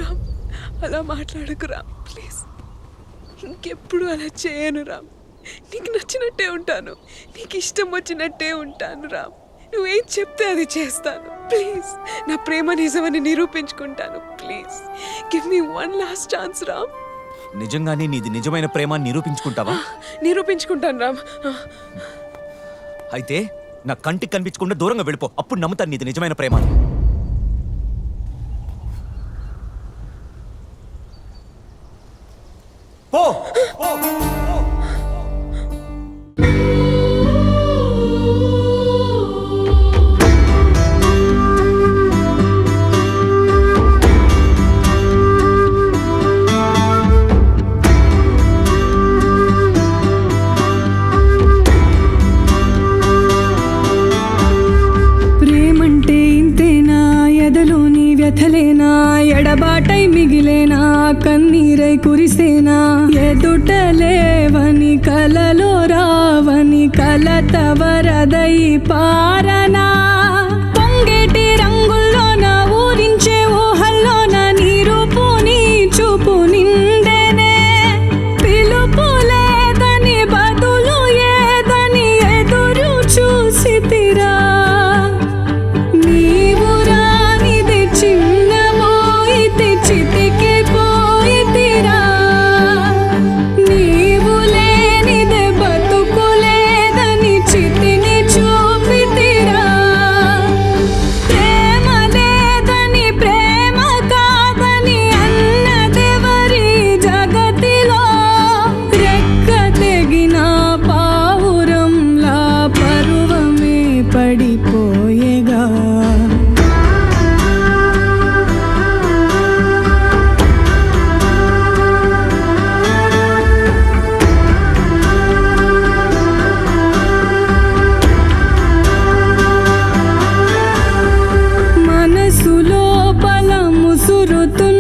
రామ్, అలా మాట్లాడకు రామ్, ప్లీజ్. ఇంకెప్పుడు అలా చేయను రామ్. నీకు నచ్చినట్టే ఉంటాను, నీకు ఇష్టం వచ్చినట్టే ఉంటాను రామ్. నువ్వేం చెప్తే అది చేస్తాను. ప్లీజ్, నా ప్రేమ నిజమని నిరూపించుకుంటాను. Please give me one last chance Ram. నిజంగానే నీది నిజమైన ప్రేమ నిరూపించుకుంటావా? నిరూపించుకుంటాను రామ్. అయితే నా కంటికి కనిపించకుండా దూరంగా వెళ్ళిపో, అప్పుడు నమ్ముతాను నీది నిజమైన ప్రేమ. పో పో. వ్యథలేనా, ఎడబాటై మిగిలేనా, కన్నీరై కురిసేనా, ఎదుటలేవని కలలో రావని కలత వరదై పారనా, పొంగేటి రంగుల్లోన ఊరించే ఊహల్లోన నీ రూపు నీ చూపు నిండెనే, పిలుపు లేదని బదులు ఏదని ఎదురు చూసితిరా, పడిపోయేగా. మనసులో బలం ముసురుతున్న